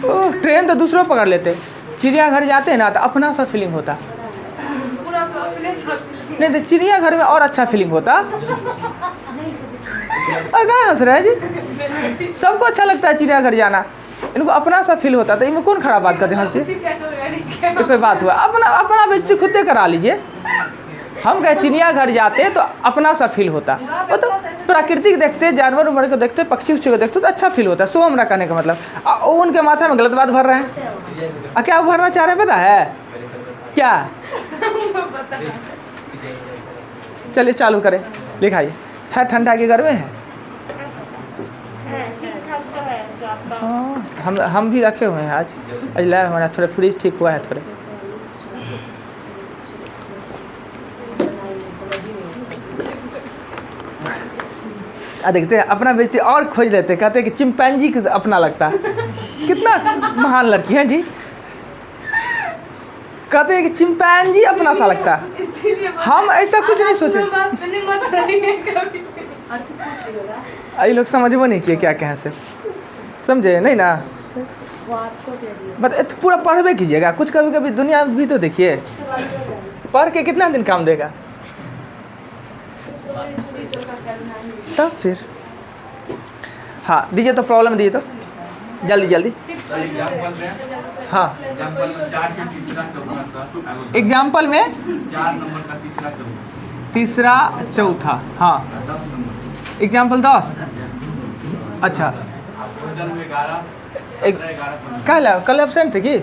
Train तो दूसरों पकड़ लेते, चिड़ियाघर जाते हैं ना तो अपना सा फीलिंग होता। पूरा तो अपने साथ नहीं तो चिड़ियाघर में और अच्छा फीलिंग होता। क्या हंस रहा है जी? सबको अच्छा लगता है चिड़ियाघर जाना, इनको अपना सा फील होता। तो इनमें कौन खराब बात करते हैं हंसते? ये कोई बात हुआ? अपना अपना बेइज्जती खुद से करा लीजिए। हम कहे चिड़ियाघर जाते तो अपना सा फील होता। वो तो प्रकृति को देखते, जानवर उमर को देखते, पक्षी उक्षी को देखते तो अच्छा फील होता है। सो हमरा कहने का मतलब वो उनके माथा में गलत बात भर रहे हैं। क्या भरना चाह रहे हैं पता है क्या? चलिए चालू करें, लिखाइए। है ठंडा के घर में है? हाँ, हम भी रखे हुए हैं आज लाए हमारा थोड़े फ्रिज ठीक हुआ है थोड़े। देखते हैं अपना बेइज्जती और खोज लेते हैं। कहते हैं कि चिंपैंजी को अपना लगता है। कितना महान लड़की है जी। कहते हैं कि चिंपैंजी अपना सा लगता है। हम ऐसा कुछ नहीं सोचे। ये लोग समझबो नहीं किए क्या कहें से, समझे नहीं ना? बस पूरा पढ़वे कीजिएगा कुछ, कभी कभी दुनिया भी तो देखिए। पढ़ के कितना दिन काम देगा? तब फिर हाँ दीजिए तो, प्रॉब्लम दीजिए तो जल्दी जल्दी। हाँ एग्जाम्पल में 4 नंबर का तीसरा चौथा। हाँ एग्जाम्पल 10। अच्छा कल एब्सेंट थे कि?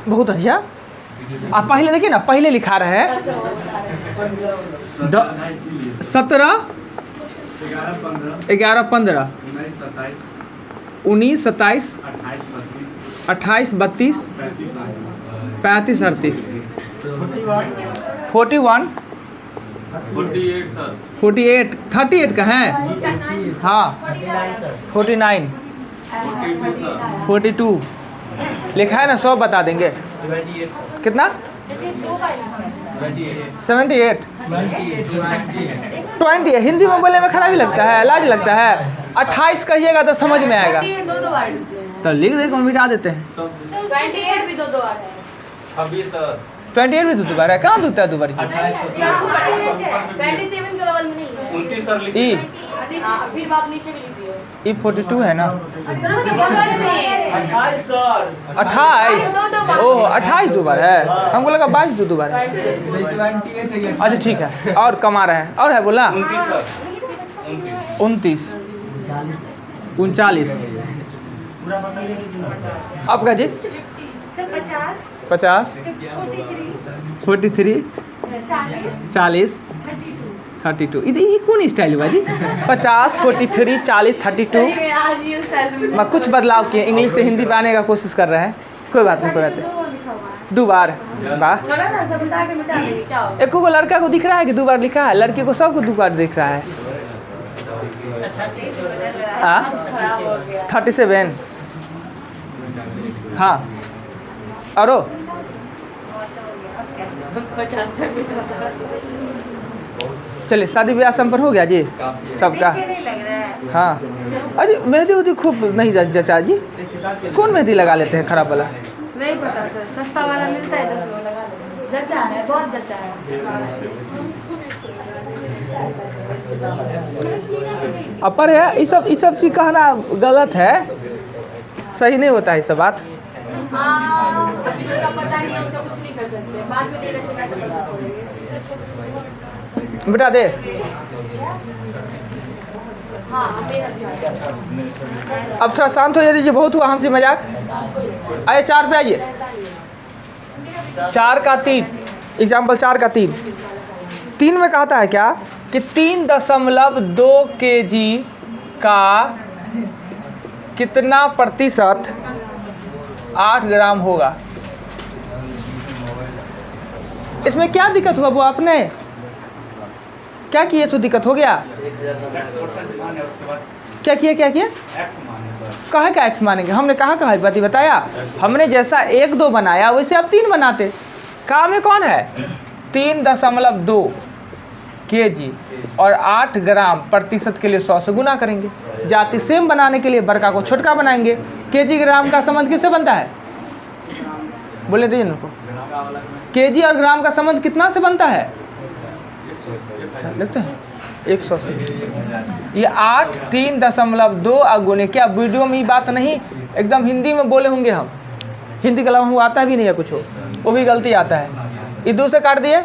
बहुत अच्छा। आप पहले देखिए ना, पहले लिखा रहे हैं 17 11 15 19 27 28 32 35 38 41 48 38 का है। हाँ 49 42 लिखा है ना, 100 बता देंगे। कितना? 78 20। हिंदी में बोलने में खराबी लगता है, लाज लगता है। 28 कहिएगा तो समझ में आएगा। तो लिख दे, मिटा देते हैं। 28 भी 2 बार है। 28 भी 2 बार है। कहाँ दूता है 2 बार? 27 के बगल में नहीं है। 29 सर लिखिए। फिर आप नीचे भी लिख दियो। ई 42 है ना? सर उसके बगल में 28 सर। 28 ओह 28 2 बार है, हमको लगा 22 2 बार है। अच्छा ठीक है। और कमा रहे हैं और है बोला 29 39। आपका जी 50 43 40 32। ये कौन स्टाइल हुआ जी? 50 43 40 32। आज ये स्टाइल में मैं कुछ बदलाव किए, इंग्लिश से हिंदी में आने का कोशिश कर रहे हैं। कोई बात नहीं, कोई बात नहीं। 2 बार वाह। छोड़ा ना, सब उठा के मिटा देंगे क्या हो? एक को लड़का को दिख रहा है कि 2 बार लिखा है, लड़की को सबको 2 बार दिख रहा है। खराब हो गया। 37। हाँ और 50 तक। चलिए शादी ब्याह संपन्न हो गया जी सबका? हाँ अजी मेहंदी उदी खूब नहीं जचा जी? कौन मेहंदी लगा लेते हैं खराब वाला? नहीं पता सर, सस्ता वाला मिलता है 10 में लगा लो। जचा है, बहुत जचा है। अपर है ये सब चीज़ कहना गलत है, सही नहीं होता है ये सब बात। हाँ अभी जिसका पता नहीं है उसका कुछ नहीं कर सकते, बाद में नहीं रचेगा तो पता पड़ेगा। बेटा दे। हाँ मेरा अब थोड़ा शांत हो जाइए, बहुत हुआ हंसी मजाक। आइए 4 पे आइए। 4 का 3 एग्जाम्पल 4 का 3। 3 में कहता है क्या कि 3.2 kg का कितना प्रतिशत 8 ग्राम होगा? इसमें क्या दिक्कत हुआ वो आपने क्या किए? तो दिक्कत हो गया। क्या किया कहा का एक्स मानेंगे? हमने कहा बाती बताया। हमने जैसा 1 2 बनाया वैसे आप 3 बनाते। काम में कौन है? 3.2 केजी और 8 ग्राम प्रतिशत के लिए 100 से गुना करेंगे। जाति सेम बनाने के लिए बड़का को छोटका बनाएंगे। केजी ग्राम का संबंध किससे बनता है? बोले दीजिए उनको। केजी और ग्राम का संबंध कितना से बनता है? लिखते हैं 100 से। ये 8 3.2 अगुने, क्या वीडियो में ये बात नहीं, एकदम हिंदी में बोले होंगे हम। हिंदी के अलावा हमको आता भी नहीं है कुछ, वो भी गलती आता है। ये 2 से काट दिए,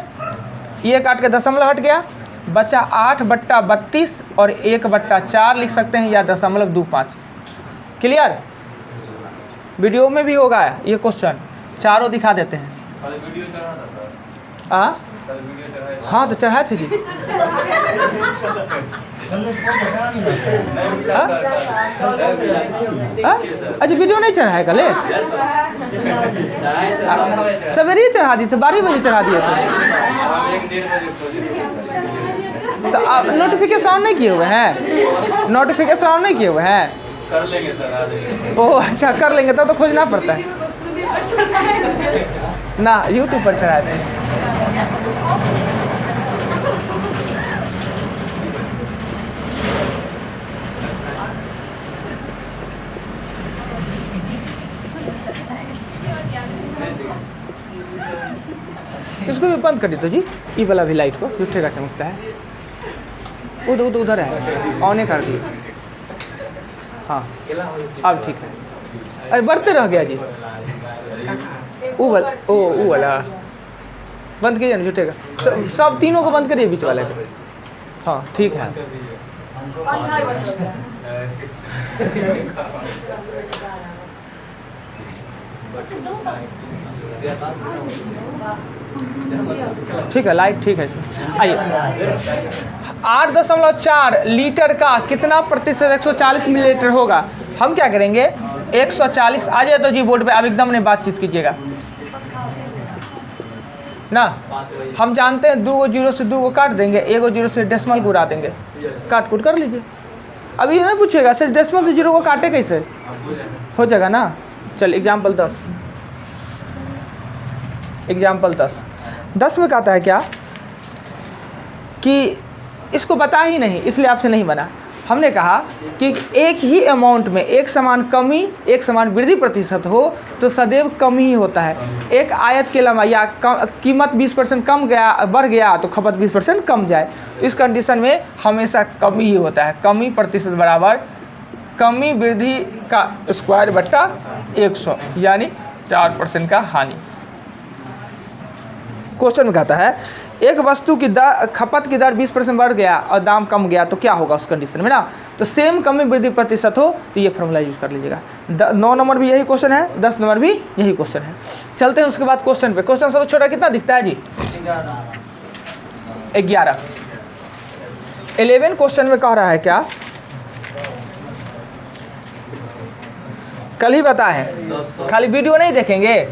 ये काट के दशमलव हट गया, बचा 8/32 और 1/4 लिख सकते हैं या 0.25। क्लियर? वीडियो में भी होगा ये क्वेश्चन, चारों दिखा देते हैं। हाँ तो चढ़ाए थे जी। अच्छा वीडियो नहीं चढ़ाए कल? सवेरे ही चढ़ा दिए थे, 12 बजे चढ़ा दिए थे। तो आप नोटिफिकेशन ऑन नहीं किए हुए हैं? नोटिफिकेशन ऑन नहीं किए हुए हैं? कर लेंगे सर, आ जाइए। ओह अच्छा, कर लेंगे तब तो खोजना पड़ता है ना। यूट्यूब पर चढ़ाए थे। इसको भी बंद कर दी तो जी, ये वाला भी लाइट को जो ठेका चमकता है उधर है, ऑन कर दिए। हाँ अब ठीक है। अरे बढ़ते रह गया जी, वो वाला बंद कीजिए ना झूठेगा। सब तीनों को बंद करिए, बीच वाले को। हाँ ठीक है। ठीक है, लाइट ठीक है सर। आइए, 8.4 लीटर का कितना प्रतिशत 140 मिलीलीटर होगा? हम क्या करेंगे, 140 आ जाए तो जी बोर्ड पे, आप एकदम ने बातचीत कीजिएगा ना। हम जानते हैं 2 जीरो से 2 को काट देंगे, 1 जीरो से डेसिमल को उड़ा देंगे, काट कूट कर लीजिए। अभी ये नहीं पूछेगा सर डेसिमल से 0 को काटे कैसे, हो जाएगा ना। चल एग्जाम्पल 10, एग्जाम्पल 10 में कहता है क्या कि इसको बता ही नहीं, इसलिए आपसे नहीं बना। हमने कहा कि एक ही अमाउंट में एक समान कमी एक समान वृद्धि प्रतिशत हो तो सदैव कम ही होता है। एक आयत के लंबाई या कीमत 20% कम गया बढ़ गया तो खपत 20% कम जाए, तो इस कंडीशन में हमेशा कमी ही होता है। कमी प्रतिशत बराबर कमी वृद्धि का स्क्वायर बट्टा 100 यानी 4% का हानि। क्वेश्चन में कहता है एक वस्तु की दर खपत की दर 20% बढ़ गया और दाम कम गया तो क्या होगा उस कंडीशन में ना। तो सेम कमी वृद्धि प्रतिशत हो तो ये फॉर्मूला यूज कर लीजिएगा। 9 नंबर भी यही क्वेश्चन है, 10 नंबर भी यही क्वेश्चन है। चलते हैं उसके बाद क्वेश्चन पे। क्वेश्चन सबसे छोटा कितना दिखता है जी? 11। 11 क्वेश्चन में कह रहा है क्या, कल ही बताए हैं, खाली वीडियो नहीं देखेंगे।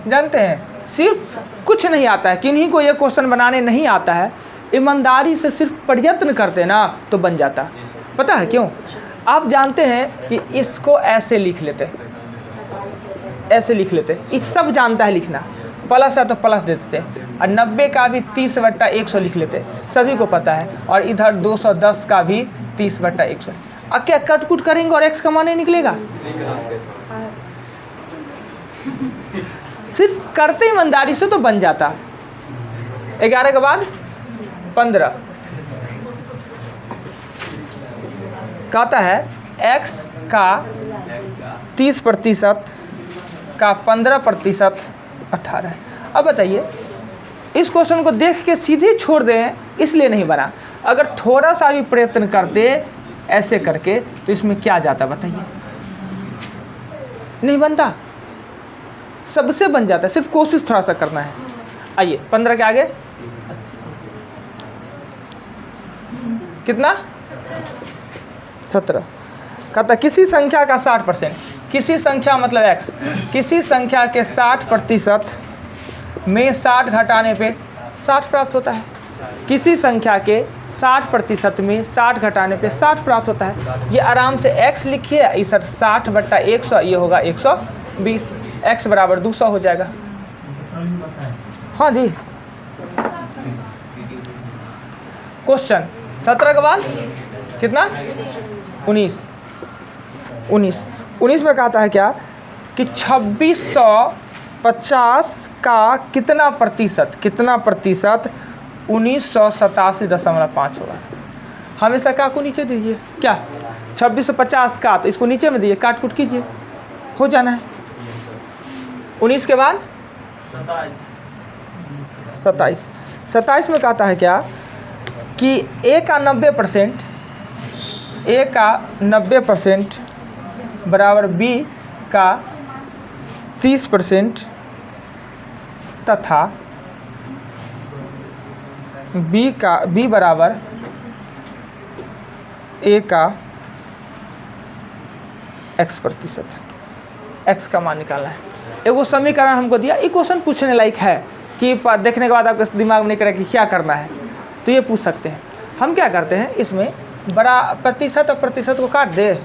जानते हैं सिर्फ कुछ नहीं आता है, किन्हीं को ये क्वेश्चन बनाने नहीं आता है, ईमानदारी से सिर्फ प्रयत्न करते ना तो बन जाता। पता है क्यों? आप जानते हैं कि इसको ऐसे लिख लेते, ऐसे लिख लेते, इस सब जानता है लिखना, प्लस है तो प्लस दे देते, और 90 का भी 30/100 लिख लेते, सभी को पता है। और इधर 210 का भी 30/100। अब क्या कटकुट करेंगे और x कमाने निकलेगा? सिर्फ करते ईमानदारी से तो बन जाता। 11 के बाद 15 कहता है x का 30% का 15% 18। अब बताइए, इस क्वेश्चन को देख के सीधे छोड़ दें इसलिए नहीं बना। अगर थोड़ा सा भी प्रयत्न करते ऐसे करके तो इसमें क्या जाता बताइए? नहीं बनता, सबसे बन जाता है, सिर्फ कोशिश थोड़ा सा करना है। आइए 15 के आगे कितना? 17। कहता किसी संख्या का 60%, किसी संख्या मतलब x, किसी संख्या के 60% में 60 घटाने पे 60 प्राप्त होता है। किसी संख्या के 60% में 60 घटाने पे 60 प्राप्त होता है। ये आराम से x लिखिए, इधर 60/100 ये होगा 120, x बराबर 200 हो जाएगा। हाँ जी, क्वेश्चन 17 के बाद कितना 19 में कहता है क्या कि 2650 का कितना प्रतिशत 1987.5 होगा। हमेशा का को नीचे दीजिए, क्या 2650 का, तो इसको नीचे में दीजिए, काट फुट कीजिए, हो जाना है। 19 के बाद 27 में कहता है क्या कि a का 90% बराबर b का 30% तथा b बराबर a का x%। x का मान निकालना है। एगो समीकरण हमको दिया, ये क्वेश्चन पूछने लायक है कि देखने के बाद आपके दिमाग में नहीं करे कि क्या करना है, तो ये पूछ सकते हैं। हम क्या करते हैं, इसमें बड़ा प्रतिशत और प्रतिशत को काट दे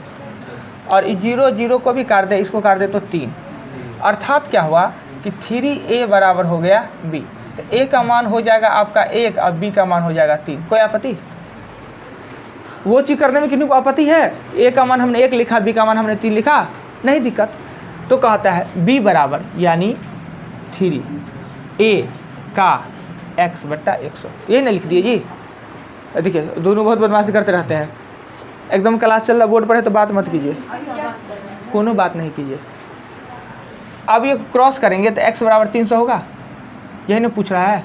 और 0 को भी काट दे, इसको काट दे तो 3, अर्थात क्या हुआ कि 3a बराबर हो गया b। तो a का मान हो जाएगा आपका 1 और b का मान हो जाएगा 3। कोई आपत्ति? वो चीज़ करने में किन्हीं को आपत्ति है? a का मान हमने 1 लिखा, b का मान हमने 3 लिखा, नहीं दिक्कत। तो कहता है b बराबर यानी 3a का x/100, ये नहीं लिख दिए जी। देखिए दोनों बहुत बदमाशी करते रहते हैं, एकदम क्लास चल रहा बोर्ड पर है तो बात मत कीजिए, कोनो बात नहीं कीजिए। अब ये क्रॉस करेंगे तो x बराबर 300 होगा, यही नहीं पूछ रहा है।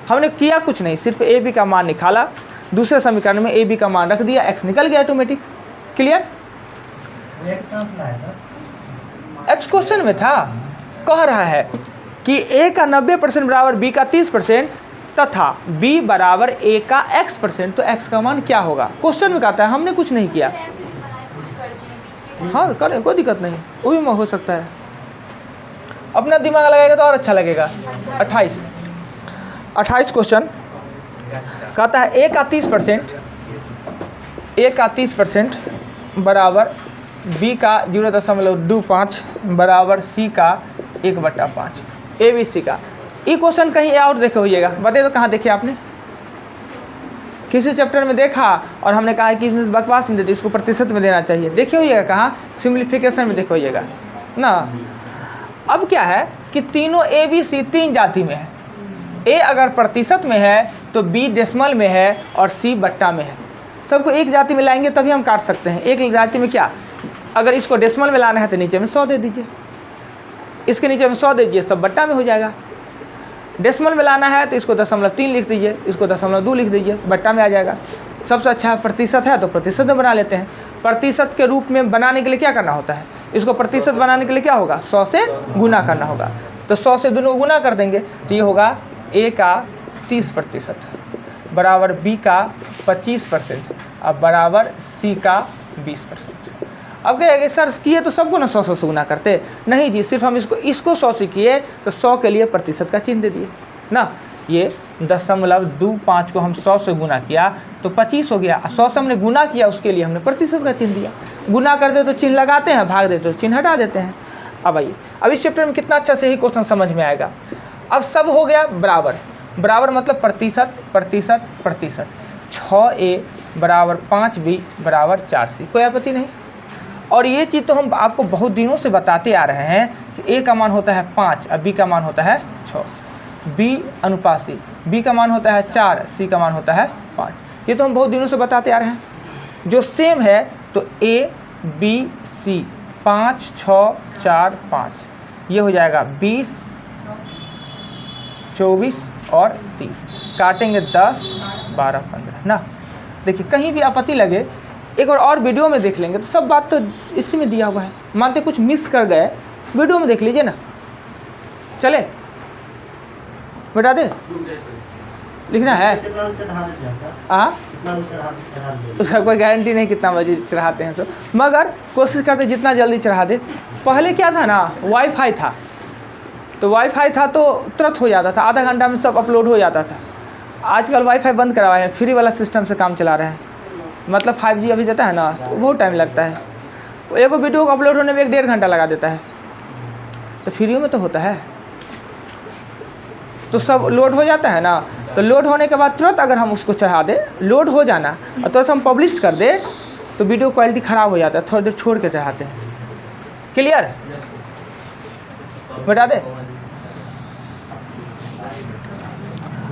हमने किया कुछ नहीं, सिर्फ ए बी का मान निकाला, दूसरे समीकरण में ए बी का मान रख दिया, x निकल गया ऑटोमेटिक। क्लियर? x क्वेश्चन में था, कह रहा है कि a का 90% बराबर b का 30% तथा b बराबर a का x%, तो x का मान क्या होगा? क्वेश्चन में कहता है, हमने कुछ नहीं किया। हाँ करें, कोई दिक्कत नहीं, वो भी हो सकता है, अपना दिमाग लगाएगा तो और अच्छा लगेगा। 28 क्वेश्चन कहता है a का 30% बराबर b का 0.25 बराबर c का 1/5, ABC का। ये क्वेश्चन कहीं और देखे होइएगा, बताइए तो कहाँ देखे आपने? किसी चैप्टर में देखा और हमने कहा कि इसमें बकवास में देते, इसको प्रतिशत में देना चाहिए, देखे होइएगा कहाँ? सिम्प्लीफिकेशन में देखे होइएगा ना। अब क्या है कि तीनों ABC 3 जाति में है। A अगर प्रतिशत में है तो B डेसिमल में है और C बट्टा में है। सबको एक जाति में लाएंगे तभी हम काट सकते हैं। एक जाति में क्या, अगर इसको डेसिमल में लाना है तो नीचे में 100 दे दीजिए, इसके नीचे में 100 दे दीजिए, सब बट्टा में हो जाएगा। डेसिमल में लाना है तो इसको 0.3 लिख दीजिए, इसको 0.2 लिख दीजिए, बट्टा में आ जाएगा। सबसे अच्छा प्रतिशत है तो प्रतिशत में बना लेते हैं। प्रतिशत के रूप में बनाने के लिए क्या करना होता है, इसको प्रतिशत बनाने के लिए क्या होगा, 100 से गुना करना होगा। तो 100 से दोनों गुना कर देंगे तो ये होगा a का 30% बराबर b का 25% और बराबर c का 20%। अब कहेंगे सर किए तो सबको ना 100 से गुना करते, नहीं जी, सिर्फ हम इसको 100 से किए तो 100 के लिए प्रतिशत का चिन्ह दे दिए ना। ये 0.25 को हम 100 से गुना किया तो 25 हो गया, 100 से हमने गुना किया उसके लिए हमने प्रतिशत का चिन्ह दिया। गुना करते तो चिन्ह लगाते हैं, भाग देते तो चिन्ह हटा देते हैं। अब आइए, अब इस चैप्टर में कितना अच्छा से ही क्वेश्चन समझ में आएगा। अब सब हो गया बराबर, बराबर मतलब प्रतिशत प्रतिशत प्रतिशत। 6a बराबर 5b बराबर 4c, कोई आपत्ति नहीं। और ये चीज़ तो हम आपको बहुत दिनों से बताते आ रहे हैं कि a का मान होता है 5 और b का मान होता है 6, b अनुपात c, b का मान होता है 4, c का मान होता है 5। ये तो हम बहुत दिनों से बताते आ रहे हैं। जो सेम है तो a b c 5 6 4 5, ये हो जाएगा 20 24 और 30, काटेंगे 10 12 15 ना। देखिए कहीं भी आपत्ति लगे एक बार और वीडियो में देख लेंगे तो सब बात तो इसी में दिया हुआ है। मानते कुछ मिस कर गए, वीडियो में देख लीजिए ना। चले बेटा दे लिखना है, उसका कोई गारंटी नहीं कितना बजे चढ़ाते हैं, सो मगर कोशिश करते जितना जल्दी चढ़ा दे। पहले क्या था ना, वाईफाई था तो वाईफाई था तो तुरंत हो जाता था, आधा घंटा में सब अपलोड हो जाता था। आजकल वाईफाई बंद करवाए हैं, फ्री वाला सिस्टम से काम चला रहे हैं। मतलब 5G अभी देता है ना, तो बहुत टाइम लगता है। एक वीडियो को अपलोड होने में 1-1.5 घंटा लगा देता है, तो फ्री में तो होता है। तो सब लोड हो जाता है ना, तो लोड होने के बाद तुरंत अगर हम उसको चढ़ा दें, लोड हो जाना और तुरंत हम पब्लिश कर दें, तो वीडियो क्वालिटी ख़राब हो जाता है। थोड़ी देर छोड़ के चढ़ाते हैं। क्लियर? बता दे।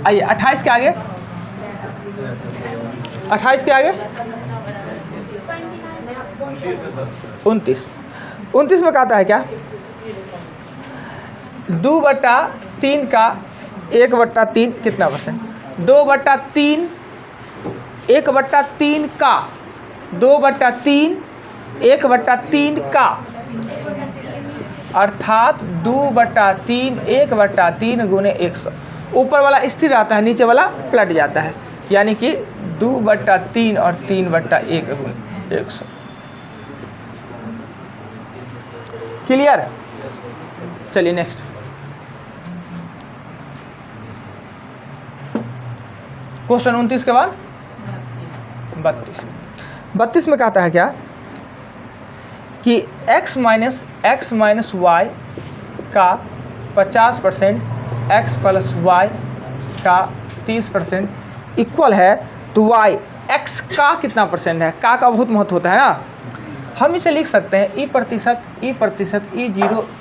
आइए 28 के आगे, 28 के आगे 29 में कहता है क्या? 2/3 का 1/3 कितना परसेंट? 2/3 1/3 का 2/3 1/3 का, अर्थात 2/3 1/3 गुने 100। ऊपर वाला स्थिर रहता है, नीचे वाला पलट जाता है, यानी कि 2/3 और 3/1 गुने 100। क्लियर? चलिए नेक्स्ट। क्वेश्चन 29 के बाद 32 में कहता है क्या कि x माइनस y का 50%, x प्लस y का 30% इक्वल है, तो y x का कितना परसेंट है? का बहुत महत्व होता है ना। हम इसे लिख सकते हैं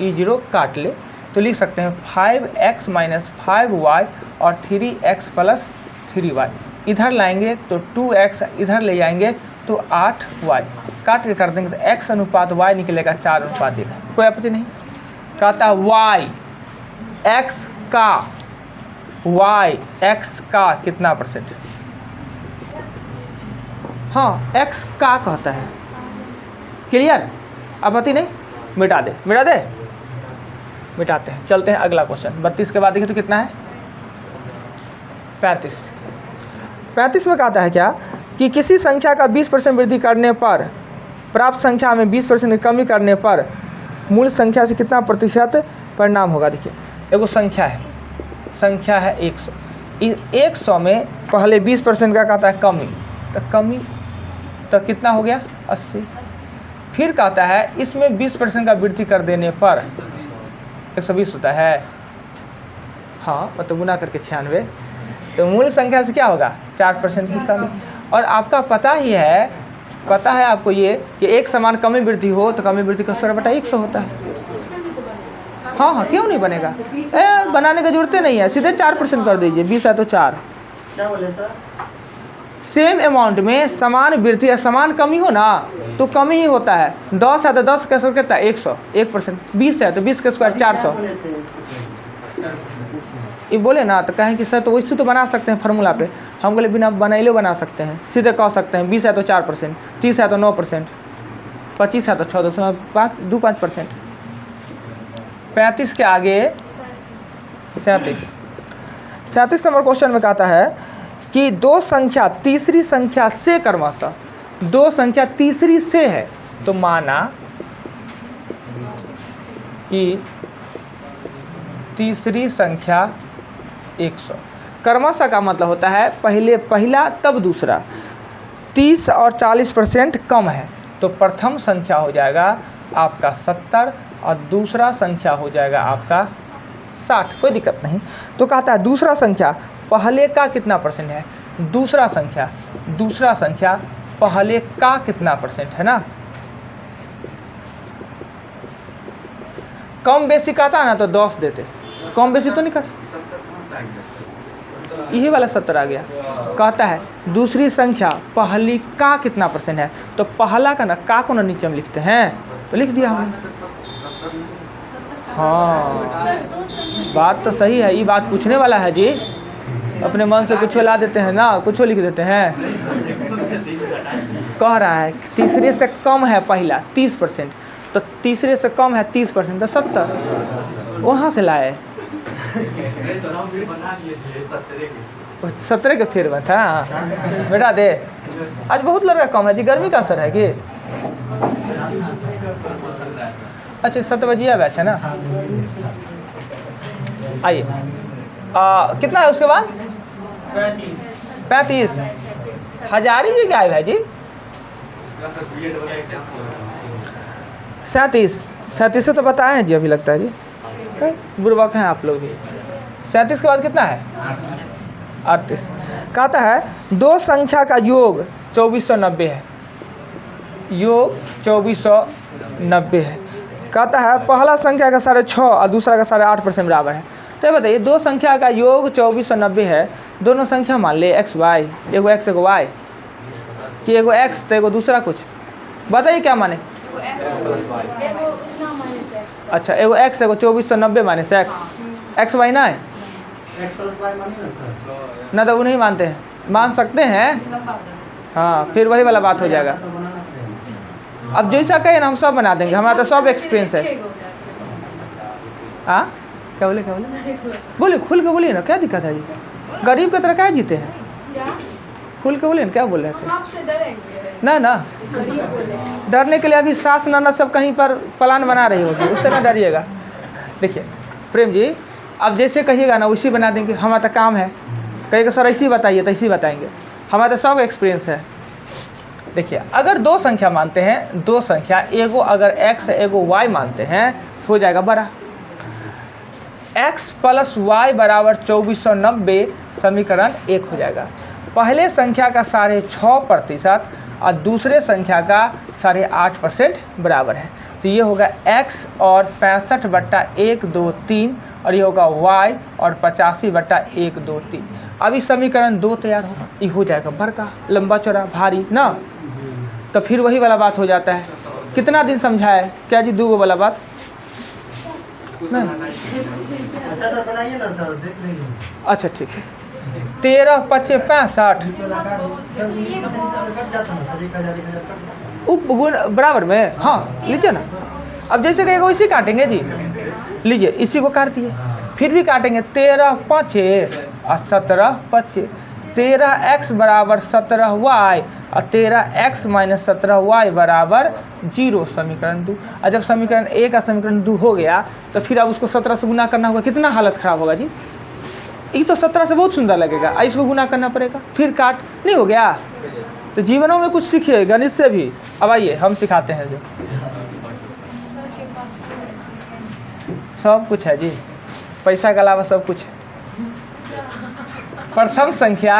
e0 काट ले तो लिख सकते हैं 5x माइनस 5y और 3x प्लस 3y। इधर लाएंगे तो 2x, इधर ले जाएंगे तो 8y, काट के कर देंगे तो x अनुपात y निकलेगा 4:1। कोई आपत्ति नहीं। कहता y x का कितना परसेंट? हाँ, x का कहता है। क्लियर? आपत्ति नहीं? मिटा दे। मिटाते हैं। चलते हैं अगला क्वेश्चन 32 के बाद देखिए तो कितना है? 35 में कहता है क्या कि किसी संख्या का 20% वृद्धि करने पर, प्राप्त संख्या में 20% की कमी करने पर मूल संख्या से कितना प्रतिशत परिणाम होगा? देखिए, एगो संख्या है 100। 100 में पहले 20% का कहता है कमी, तो कितना हो गया? 80। फिर कहता है इसमें 20% का वृद्धि कर देने पर 120 होता है। हाँ, मतलब गुना करके 96, तो मूल संख्या से क्या होगा? 4% की कमी। और आपका पता है आपको ये कि एक समान कमी वृद्धि हो तो कमी वृद्धि का 100/100 होता है। हाँ, क्यों नहीं बनेगा? बनाने की जरूरत नहीं है, सीधे 4% कर दीजिए। 20 है तो 4। क्या बोले सर? सेम अमाउंट में समान वृद्धि या समान कमी हो ना, तो कमी ही होता है। 10 है तो 10 का स्क्वायर कितना? 100, 1%। 20 है तो 20 का स्क्वायर 400। ये बोले ना तो कहें कि सर तो वैसे तो बना सकते हैं फार्मूला पे। हम बोले बिना बनाइलो बना सकते हैं, सीधे कह सकते हैं 20 है तो 4%, 30 है तो 9%, 25 है तो 2.5%। 35 के आगे 37 नंबर क्वेश्चन में कहता है कि दो संख्या तीसरी संख्या से क्रमशः, दो संख्या तीसरी से है, तो माना कि तीसरी संख्या 100। क्रमशः का मतलब होता है पहले पहला तब दूसरा। 30 और 40% कम है, तो प्रथम संख्या हो जाएगा आपका 70 और दूसरा संख्या हो जाएगा आपका 60। कोई दिक्कत नहीं। तो कहता है दूसरा संख्या पहले का कितना परसेंट है? दूसरा संख्या पहले का कितना परसेंट है ना। कम बेसी कहता है ना तो 10 देते, कम बेसी तो नहीं कर। यही वाला 70 आ गया। कहता है दूसरी संख्या पहली का कितना परसेंट है, तो पहला का ना का को ना नीचे हम लिखते हैं, तो लिख दिया हमने। हाँ, बात तो सही है। ये बात पूछने वाला है जी, अपने मन से कुछ ला देते हैं ना, कुछ लिख देते हैं। कह रहा है तीसरे से कम है पहला 30%, तो तीसरे से कम है 30%, तो 70 वहाँ से लाए। 17 के फिर में था बेटा दे। आज बहुत लड़का कम है जी, गर्मी का असर है कि? अच्छा 7 बजिया बैच है ना। आइए कितना है उसके बाद? 35 हजारी जी क्या है भाई जी? 37 से तो बताए हैं जी, अभी लगता है जी, बुर्बक हैं आप लोग जी। 37 के बाद कितना है? 38। कहता है दो संख्या का योग 2490 है, योग 2490 है। कहता है पहला संख्या का 6.5 और दूसरा का 8.5% बराबर है। तो बताइए दो संख्या का योग 2490 है, दोनों संख्या मान ले एक्स वाई, एगो एक्स एगो वाई, कि एगो एक्स तो एगो दूसरा कुछ, बताइए क्या माने? अच्छा एगो एक्स एगो 2490 माइनस एक्स, एक्स वाई ना है ना, तो वो नहीं मानते हैं, मान सकते हैं हाँ, फिर वही वाला बात हो जाएगा। अब जैसा कहे ना हम सब बना देंगे, हमारा तो सब एक्सपीरियंस है। हाँ क्या बोले बोलिए, खुल के बोलिए ना, क्या दिक्कत है जी? गरीब की तरह क्या जीते हैं? खुल के बोलिए ना, क्या बोल रहे थे? ना डरने के लिए अभी सास ननद सब कहीं पर प्लान बना रही होगी, उससे ना डरिएगा। देखिए प्रेम जी, अब जैसे कहिएगा ना उसी बना देंगे, हमारा तो काम है। कहिएगा सर ऐसी बताइए तो ऐसी बताएंगे, हमारा तो सब एक्सपीरियंस है। देखिए अगर दो संख्या मानते हैं, दो संख्या एगो अगर x एगो y मानते हैं, हो जाएगा बड़ा x + y = 2490, समीकरण 1 हो जाएगा। पहले संख्या का 6.5% और दूसरे संख्या का 8.5% बराबर है, तो ये होगा x और 65/123 और ये होगा y और 85/123। अब इस समीकरण 2 तैयार होगा, ये हो जाएगा बड़का लंबा चौड़ा भारी ना। तो फिर वही वाला बात हो जाता है, कितना दिन समझाए क्या जी? 2 वाला बात ना। अच्छा सर बनाइए ना सर, देख लेंगे। अच्छा ठीक है, 13 × 5 = 65 उपगुण बराबर में, हाँ लीजिए ना। अब जैसे कहेगा वैसे काटेंगे जी, लीजिए इसी को काट दिए, फिर भी काटेंगे 13 × 5 और 17 × 5, 13x = 17y और 13x - 17y = 0, समीकरण 2। और जब समीकरण 1 का समीकरण 2 हो गया तो फिर अब उसको 17 से गुना करना होगा, कितना हालत ख़राब होगा जी? ये तो 17 से बहुत सुंदर लगेगा, इसको गुना करना पड़ेगा, फिर काट नहीं हो गया। तो जीवनों में कुछ सीखिए गणित से भी। अब आइए हम सिखाते हैं, जो सब कुछ है जी, पैसा के अलावा सब कुछ है। प्रथम संख्या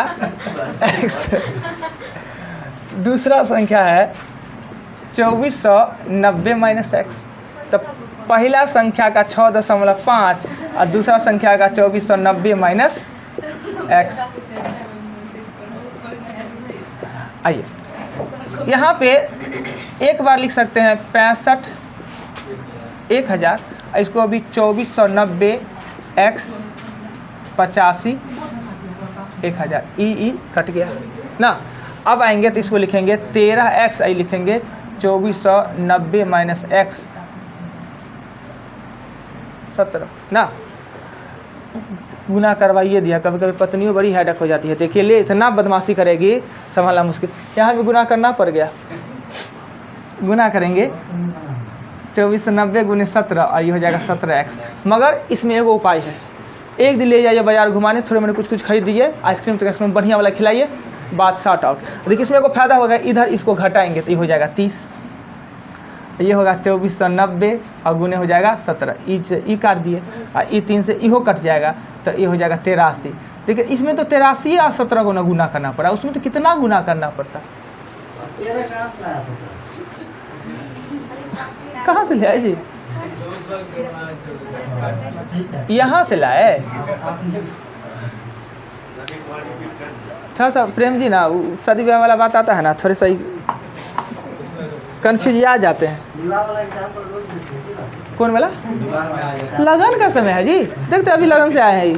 x, दूसरा संख्या है 2490 - x। तो पहला संख्या का 6.5 और दूसरा संख्या का 2490 - x। आइए यहाँ पे एक बार लिख सकते हैं 65 1000, इसको अभी 2490 x 85 1000, ई कट गया ना। अब आएंगे तो इसको लिखेंगे 13x, आई लिखेंगे 2490 - x 17 ना। गुना करवाइए दिया, कभी कभी पत्नियों बड़ी हेडक हो जाती है, देखिए ले इतना बदमाशी करेगी संभालना मुश्किल। यहाँ भी गुना करना पड़ गया, गुना करेंगे 2490 × 17 और ये हो जाएगा 17x। मगर इसमें एगो उपाय है, एक दिन ले जाइए बाजार घुमाने, थोड़े मैंने कुछ खरीद दीजिए, आइसक्रीम तो आइसक्रीम बढ़िया वाला खिलाइए, बात शॉर्ट आउट। देखिए इसमें को फायदा होगा, इधर इसको घटाएंगे तो ये हो जाएगा 30, ये होगा 2490 और गुने हो जाएगा 17, ई काट दिए और ई 3 से इहो कट जाएगा तो ये हो जाएगा 83। देखिए इसमें तो 83 और 17 को ना गुना करना पड़ा, उसमें तो कितना गुना करना पड़ता। कहाँ से ले आए जी? यहाँ से लाए। थोड़ा सा प्रेम जी ना, शादी ब्याह वाला बात आता है ना, थोड़े सा कन्फ्यूज आ जाते हैं। कौन वाला? लगन का समय है जी, देखते अभी लगन से आए हैं ये।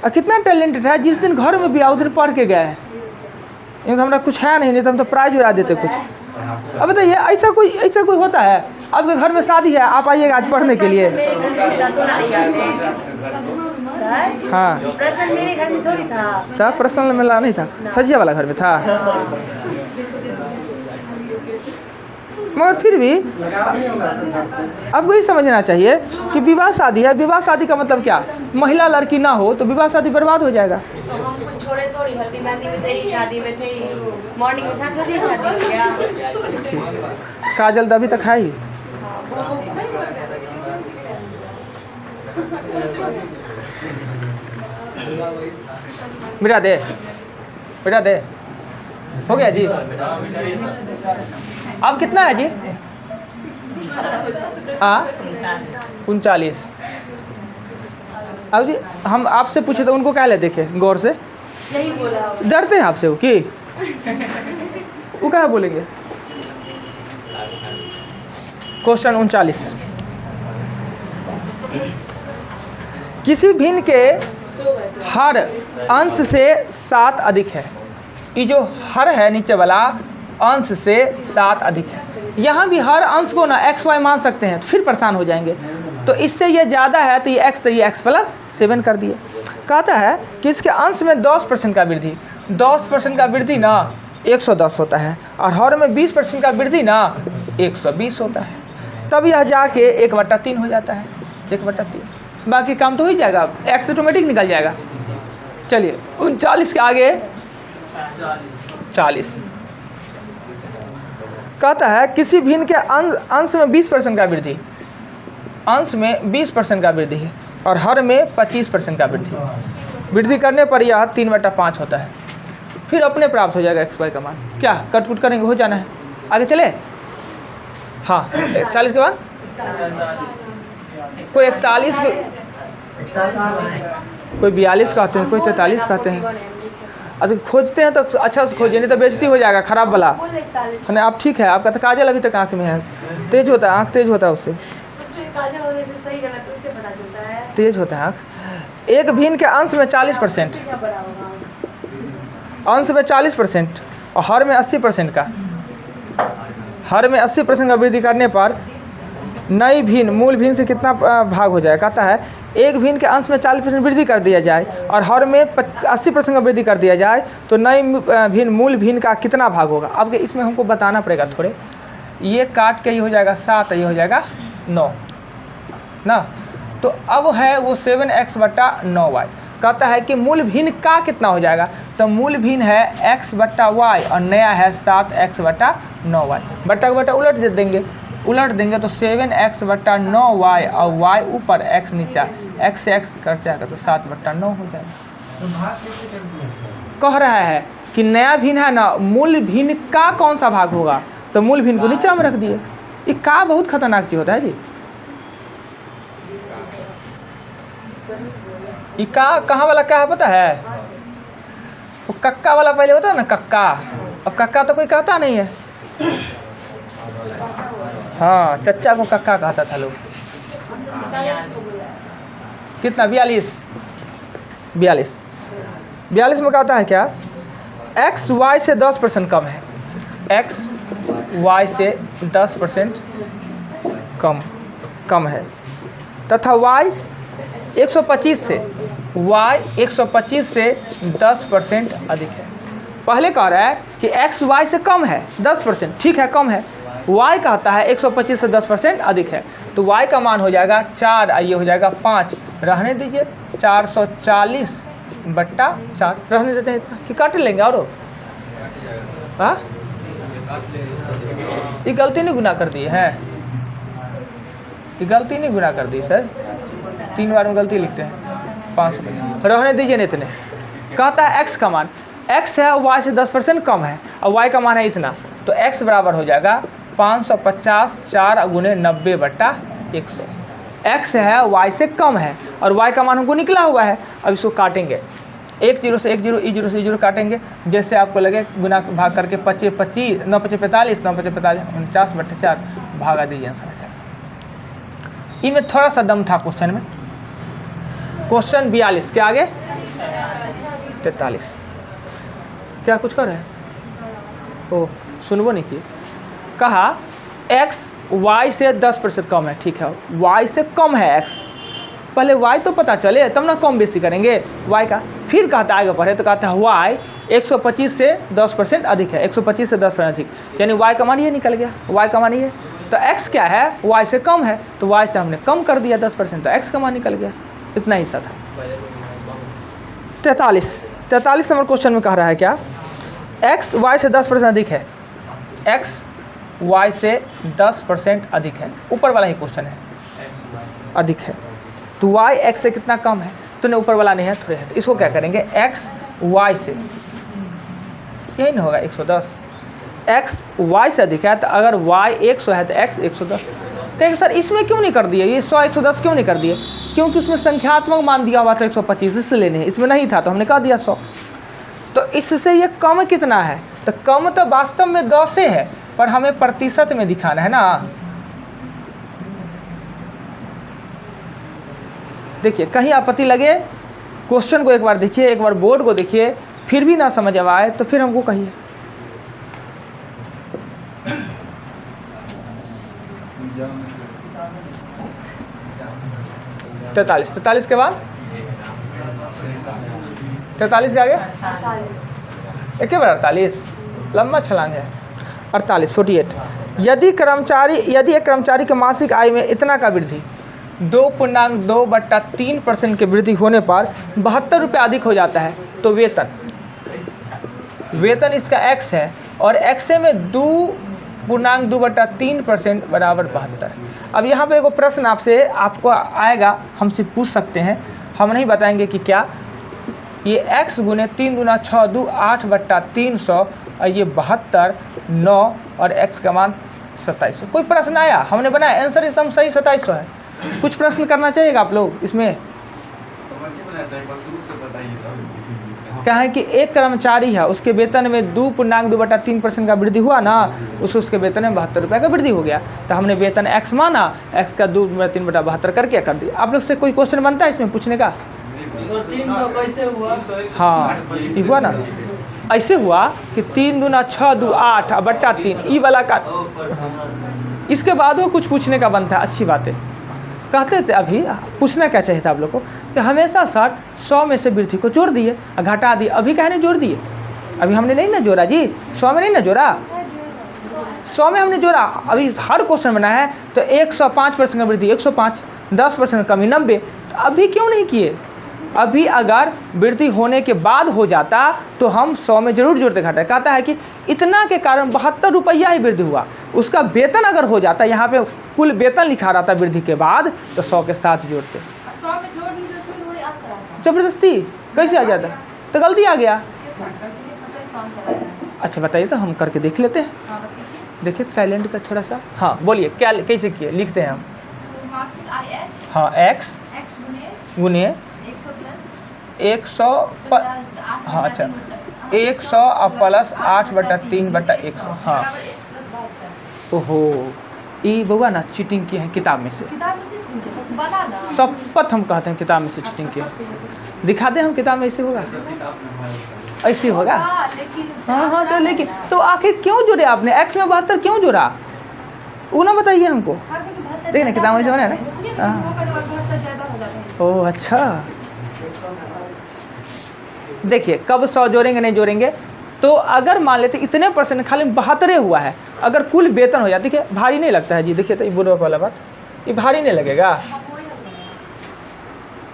और कितना टैलेंटेड है, जिस दिन घर में भी आओ उस दिन पढ़ के गए हैं। इनका हमारा कुछ है नहीं तो हम तो प्राइज उड़ा देते कुछ। अब बताइए ऐसा कोई होता है? आपके घर में शादी है, आप आइएगा आज पढ़ने के लिए। हाँ प्रश्न मेरे घर में थोड़ी था, प्रश्न मिला नहीं था, सजिया वाला घर में था। मगर फिर भी आपको ये समझना चाहिए कि विवाह शादी है। विवाह शादी का मतलब क्या, महिला लड़की ना हो तो विवाह शादी बर्बाद हो जाएगा। तो हम कुछ छोड़े थोड़ी, हल्दी मेहंदी में थे, शादी में थे, मॉर्निंग में 7 बजे शादी हो गया। ठीक, काजल तो अभी तक है ही। बेटा दे, बेटा दे, हो गया जी। अब कितना है जी? 39। अब जी हम आपसे पूछे तो उनको क्या ले देखे गौर से, यही बोला। डरते हैं आपसे वो कि वो क्या बोलेंगे? क्वेश्चन 39, किसी भिन्न के हर अंश से 7 अधिक है। ये जो हर है नीचे वाला, अंश से 7 अधिक है। यहाँ भी हर अंश को ना x y मान सकते हैं, तो फिर परेशान हो जाएंगे। तो इससे ये ज़्यादा है तो ये x, तो ये x प्लस 7 कर दिए। कहता है कि इसके अंश में 10% का वृद्धि, 10% का वृद्धि ना 110 होता है, और हर में 20% का वृद्धि ना 120 होता है। तब यह जाके 1/3 हो जाता है, 1/3। बाकी काम तो हो ही जाएगा, x ऑटोमेटिक निकल जाएगा। चलिए 39 के आगे 40। कहता है किसी भिन्न के अंश में 20% का वृद्धि, अंश में 20% का वृद्धि है, और हर में 25% का वृद्धि। वृद्धि करने पर यह 3/5 होता है। फिर अपने प्राप्त हो जाएगा x y का मान। क्या कटपुट करेंगे, हो जाना है। आगे चले। हाँ 40 के बाद कोई 41, कोई 42 कहते हैं, कोई 43 कहते हैं। अगर खोजते हैं तो अच्छा से खोजिए, नहीं तो बेइज्जती हो जाएगा खराब वाला। नहीं आप ठीक है, आपका तो काजल अभी तक आँख में है, तेज होता है, आँख तेज होता है उससे, काजल होने से सही गलत उससे पता चलता है, तेज होता है आँख। एक भिन्न के अंश में 40%, क्या बड़ा होगा। अंश में 40% और हर में 80% का, हर में 80% का वृद्धि करने पर नई भिन्न मूल भिन्न से कितना भाग हो जाए। कहता है एक भिन्न के अंश में 40% वृद्धि कर दिया जाए और हर में 80% का वृद्धि कर दिया जाए तो नई भिन्न मूल भिन्न का कितना भाग होगा। अब इसमें हमको बताना पड़ेगा थोड़े, ये काट के ये हो जाएगा 7, ये हो जाएगा 9 ना। तो अब है वो 7x/9y। कहता है कि मूल भिन्न का कितना हो जाएगा, तो मूल भिन्न है x/y और नया है 7x/9y। बट्टा बट्टा उलट देंगे तो 7x/9y और y ऊपर x नीचा, x से x कट जाएगा तो 7/9 हो जाएगा। तो भाग कैसे कर दिया? कह रहा है कि नया भिन्न है ना, मूल भिन्न का कौन सा भाग होगा, तो मूल भिन्न को नीचा में रख दिए। ये का बहुत खतरनाक चीज होता है जी। ये का कहाँ वाला क्या है पता है, वो कक्का वाला पहले होता है ना, कक्का। अब कक्का तो कोई कहता नहीं है। हाँ चच्चा को कक्का कहता था लोग। कितना 42 में कहता है क्या, x y से 10% कम है, x y से 10% कम है, तथा y 125 से 10% अधिक है। पहले कह रहा है कि x y से कम है 10%, ठीक है कम है। y कहता है 125 से 10% अधिक है, तो y का मान हो जाएगा 4, ये हो जाएगा 5, रहने दीजिए 440/4 रहने देते हैं। इतना कि काट लेंगे और हाँ ये गलती नहीं गुना कर दी है, ये गलती नहीं गुना कर दी सर, 3 बार में गलती लिखते हैं। 500 रहने दीजिए नहीं इतने। कहता है x का मान, x है y से 10% कम है और y का मान है इतना, तो x बराबर हो जाएगा 550 4 × 90/100। x है y से कम है और y का मान हमको निकला हुआ है। अब इसको काटेंगे, 1 0 से 1 0, ई 0 से 0 काटेंगे, जैसे आपको लगे गुना भाग करके 25 25 9 5 45 9 5 45 49/4 भागा दीजिए आंसर। इनमें थोड़ा सा दम था क्वेश्चन में। क्वेश्चन 42 के आगे 43। क्या कुछ कर रहे हैं, ओ सुनबो नहीं किए। कहा x y से 10% कम है, ठीक है y से कम है x, पहले y तो पता चले तब ना कम बेसी करेंगे y का। फिर कहता है आगे पढ़े तो कहता है y 125 से 10% अधिक है, 125 से 10% अधिक, यानी y का मान ये निकल गया, y का मान ये। तो x क्या है, y से कम है, तो y से हमने कम कर दिया 10%, तो x का मान निकल गया। इतना ही सा था। 43 नंबर क्वेश्चन में कह रहा है क्या, x y से 10% अधिक है, x y से 10% अधिक है, ऊपर वाला ही क्वेश्चन है, अधिक है, तो y x से कितना कम है, तो नहीं ऊपर वाला नहीं है, थोड़े है, तो इसको क्या करेंगे, x y से, यही नहीं होगा 110, x y से अधिक है, तो अगर y 100 है तो x 110। कहेंगे सर इसमें क्यों नहीं कर दिए, ये 100 110 क्यों नहीं कर दिए, क्योंकि उसमें संख्यात्मक मान दिया हुआ था 125, इसलिए नहीं, इसमें नहीं था तो हमने कह दिया 100। तो इससे ये कम कितना है, तो कम तो वास्तव में 10 है, पर हमें प्रतिशत में दिखाना है ना। देखिए कहीं आपत्ति लगे, क्वेश्चन को एक बार देखिए, एक बार बोर्ड को देखिए, फिर भी ना समझ आए तो फिर हमको कहिए। तैतालीस के बाद 43 के आगे एक बार 48, लंबा छलांग है। 48 यदि एक कर्मचारी के मासिक आय में इतना का वृद्धि 2.2/3% की वृद्धि होने पर 72 रुपये अधिक हो जाता है, तो वेतन इसका x है और x में 2.2/3% बराबर 72। अब यहाँ पे एगो प्रश्न आपको आएगा, हमसे पूछ सकते हैं, हम नहीं बताएंगे कि क्या, ये x गुने 3 दूना 6 2 8/300 और ये 72 9 और x का मान 2700। कोई प्रश्न आया, हमने बनाया, आंसर एकदम सही 2700 है। कुछ प्रश्न करना चाहिएगा आप लोग इसमें। क्या है कि एक कर्मचारी है, उसके वेतन में 2.2/3% का वृद्धि हुआ ना, उसके वेतन में 72 रुपये का वृद्धि हो गया, तो हमने वेतन x माना, x का 2/3/72 करके कर दिया। आप लोग से कोई क्वेश्चन बनता है इसमें पूछने का? 300 कैसे हुआ? हाँ ये हुआ ना, ऐसे हुआ कि 3 दूना 6 2 8/3 ई वाला का। इसके बाद वो कुछ पूछने का बनता है, अच्छी बात है। कहते थे अभी पूछना क्या चाहिए था आप लोग को कि हमेशा सर 100 में से वृद्धि को जोड़ दिए, घटा दिए, अभी कहने जोड़ दिए, अभी हमने नहीं ना जोड़ा जी, 100 में नहीं ना जोड़ा, 100 में हमने जोड़ा। अभी हर क्वेश्चन बना है तो 105% का वृद्धि 105, 10% कमी 90, तो अभी क्यों नहीं किए? अभी अगर वृद्धि होने के बाद हो जाता तो हम 100 में जरूर जोड़ते घटाते। कहता है कि इतना के कारण 72 रुपया ही वृद्धि हुआ, उसका वेतन अगर हो जाता, यहाँ पे कुल वेतन लिखा रहा था वृद्धि के बाद, तो 100 के साथ जोड़ते। 100 में जोड़ दी तो फिर वही अच्छा रहता। जबरदस्ती कैसे आ जाता, तो गलती आ गया। अच्छा बताइए तो हम करके देख लेते हैं। देखिए थाईलैंड का थोड़ा सा, हाँ बोलिए क्या कैसे किए, लिखते हैं हम। हाँ x गुने 100 हाँ अच्छा 100 प्लस 8/3/100। हाँ ओहो ये बउआ ना चीटिंग की है किताब में से, शपथ हम कहते हैं किताब में से चीटिंग की है। दिखा दें हम किताब में, ऐसे होगा, ऐसे होगा। हाँ तो लेकिन तो आखिर क्यों जोड़े आपने x में 72 क्यों जोड़ा, वो ना बताइए हमको। देखिए ना किताब में से बना है ना। ओह अच्छा, देखिए कब 100 जोड़ेंगे नहीं जोड़ेंगे, तो अगर मान लेते इतने परसेंट खाली 72 हुआ है, अगर कुल वेतन हो जाए, देखिए भारी नहीं लगता है जी, देखिए तो ये बुरा वाला बात, ये भारी नहीं लगेगा।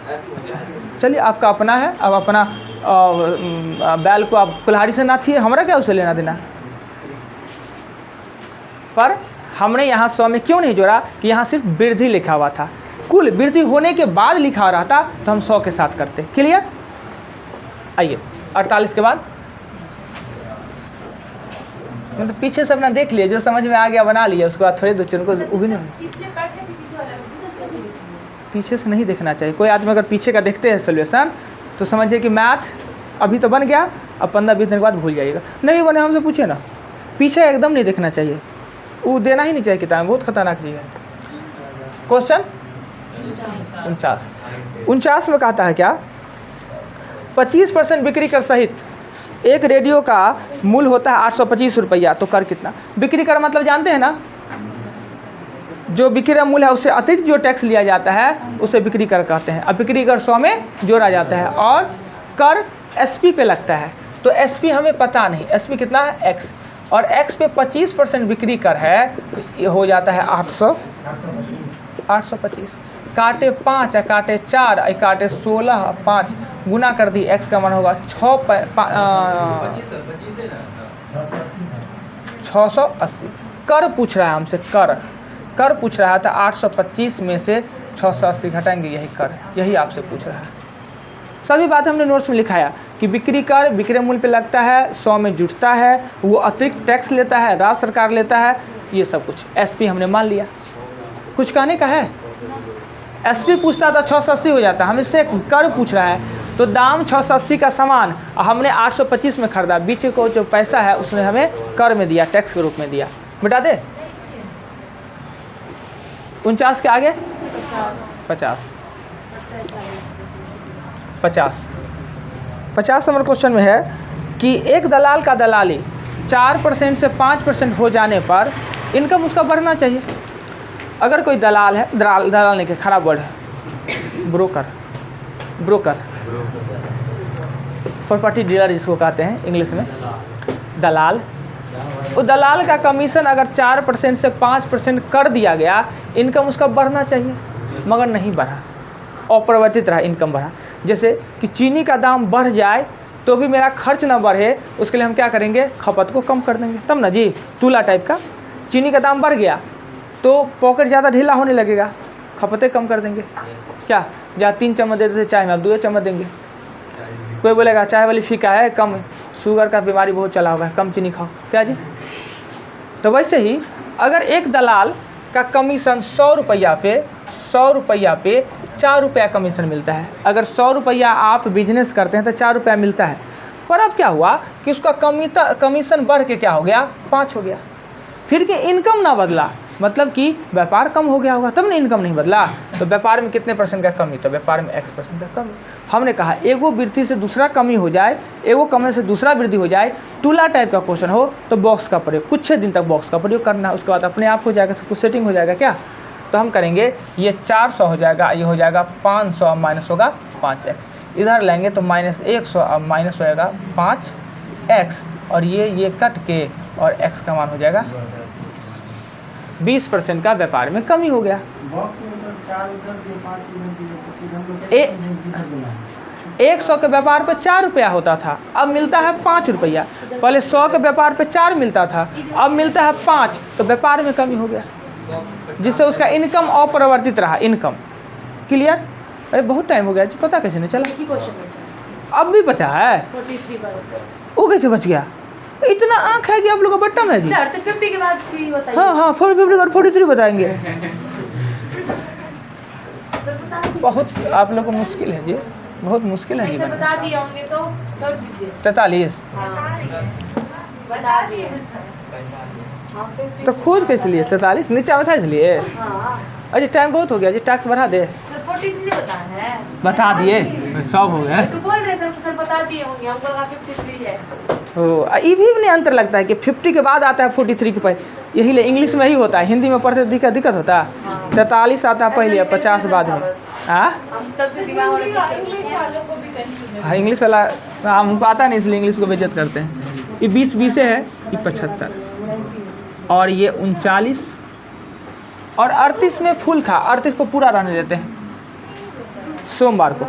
अच्छा चलिए आपका अपना है, अब अपना बैल को आप कुल्हाड़ी से नाथिए, हमारा क्या उसे लेना देना। पर हमने यहाँ 100 में क्यों नहीं जोड़ा कि यहाँ सिर्फ वृद्धि लिखा हुआ था, कुल वृद्धि होने के बाद लिखा रहा था तो हम 100 के साथ करते। क्लियर? आइए 48 के बाद, मतलब पीछे से अपना देख लिए, जो समझ में आ गया बना लिया, उसके बाद थोड़े दो चरण को वो भी नहीं, पीछे से नहीं देखना चाहिए। कोई आदमी अगर पीछे का देखते हैं सोल्यूशन तो समझिए कि मैथ अभी तो बन गया, अब 15-20 दिन के बाद भूल जाइएगा। नहीं बने हमसे पूछे ना, पीछे एकदम नहीं देखना चाहिए, वो देना ही नहीं चाहिए किताब में, बहुत खतरनाक चीज़ है। क्वेश्चन 49 में कहता है क्या, 25% बिक्री कर सहित एक रेडियो का मूल्य होता है 825 रुपया, तो कर कितना? बिक्री कर मतलब जानते हैं ना, जो बिक्री मूल्य है उससे अतिरिक्त जो टैक्स लिया जाता है उसे बिक्री कर कहते हैं। अब बिक्री कर 100 में जोड़ा जाता है और कर एसपी पे लगता है। तो एसपी हमें पता नहीं, एसपी कितना है x, और x पे 25% बिक्री कर है, तो ये हो जाता है 825 काटे 5 काटे 4 काटे 16 5 गुना कर दी, x का मान होगा 680। कर पूछ रहा है हमसे, कर पूछ रहा था 825 में से 680 घटाएंगे, यही कर, यही आपसे पूछ रहा है। सभी बात हमने नोट्स में लिखाया कि बिक्री कर बिक्री मूल्य पे लगता है, 100 में जुटता है, वो अतिरिक्त टैक्स लेता है, राज्य सरकार लेता है, ये सब कुछ एसपी हमने मान लिया। कुछ कहने का है? एसपी पूछता था 680 हो जाता, हम इससे कर पूछ रहा है, तो दाम 680 का सामान हमने 825 में खरीदा, बीच को जो पैसा है उसने हमें कर में दिया, टैक्स के रूप में दिया। मिटा दे 49 के आगे 50 नंबर क्वेश्चन में है कि एक दलाल का दलाली 4% से 5% हो जाने पर इनकम उसका बढ़ना चाहिए। अगर कोई दलाल है, दलाल नहीं के खराब वर्ड है, ब्रोकर प्रॉपर्टी डीलर जिसको कहते हैं इंग्लिश में, दलाल, वो दलाल का कमीशन अगर 4% से 5% कर दिया गया, इनकम उसका बढ़ना चाहिए, मगर नहीं बढ़ा, अपरिवर्तित रहा, इनकम बढ़ा। जैसे कि चीनी का दाम बढ़ जाए तो भी मेरा खर्च ना बढ़े, उसके लिए हम क्या करेंगे, खपत को कम कर देंगे, तब ना जी। तुला टाइप का चीनी का दाम बढ़ गया तो पॉकेट ज़्यादा ढीला होने लगेगा, खपतें कम कर देंगे। क्या, जहाँ 3 चम्मच देते थे चाय में, अब 2 चम्मच देंगे। कोई बोलेगा चाय वाली फीका है, कम शुगर का बीमारी बहुत चला हुआ है, कम चीनी खाओ, क्या जी। तो वैसे ही अगर एक दलाल का कमीशन 100 रुपया पे 4 रुपया कमीशन मिलता है, अगर 100 रुपया आप बिजनेस करते हैं तो 4 रुपया मिलता है, पर अब क्या हुआ कि उसका कमीशन बढ़ के क्या हो गया, 5 हो गया, फिर कि इनकम ना बदला, मतलब कि व्यापार कम हो गया होगा, तब ना इनकम नहीं बदला। तो व्यापार में कितने % का कमी, तो व्यापार में x% का कमी। हमने कहा एगो वृद्धि से दूसरा कमी हो जाए, एगो कमी से दूसरा वृद्धि हो जाए, तुला टाइप का क्वेश्चन हो तो बॉक्स का प्रयोग, कुछ दिन तक बॉक्स का प्रयोग करना है, उसके बाद अपने आप हो जाएगा, सब कुछ सेटिंग हो जाएगा। क्या, तो हम करेंगे ये 400 हो जाएगा, ये हो जाएगा 500, माइनस होगा 5x, इधर लेंगे तो -100, अब माइनस होएगा 5x, और ये कट के और x का मान हो जाएगा 20% का व्यापार में कमी हो गया। बॉक्स में सर 4 उधर दिए, 5 उधर दिए, तो फिर हम लोग 100 के व्यापार पे 4 रुपया होता था, अब मिलता है 5 रुपया। पहले 100 के व्यापार पे 4 मिलता था, अब मिलता है 5, तो व्यापार में कमी हो गया, जिससे उसका इनकम अपरिवर्तित रहा, इनकम। क्लियर? अरे बहुत टाइम हो गया जी, पता कैसे नहीं चला, अब भी बचा है, 43 बस। वो कैसे बच गया? इतना आँख है कि आप लोग का बट्टम है जी। सर तो 50 के बाद भी बताइए। हाँ 450 और 43 बताएंगे। बहुत आप लोग को मुश्किल है जी, बहुत मुश्किल है जी। ऐसे बता दिए होंगे तो छोड़ दीजिए। 43 हाँ, बता दिए। हाँ, तो खोज कैसे लिए 43 नीचे में था इसलिए। हाँ, अरे टाइम बहुत हो गया जी, टैक्स बढ़ा दे। सर 43 बताना है। बता दिए, सब हो गया। तो बोल रहे सर बता दिए होंगे, हमको लगा 53 है। ये भी नहीं अंतर लगता है कि 50 के बाद आता है 43 के पहले, यही ले इंग्लिश में ही होता है, हिंदी में पढ़ते दिक्कत होता है। 43 आता है पहले, 50 बाद में। हाँ हम तब से दिमाग हो रहा है। हाँ इंग्लिश वाला हमको आता नहीं, इसलिए इंग्लिश को बेइज्जत करते हैं। ये 20 है, ये 75, और ये 39 और 38 में फुल था, 38 को पूरा रहने देते हैं सोमवार को।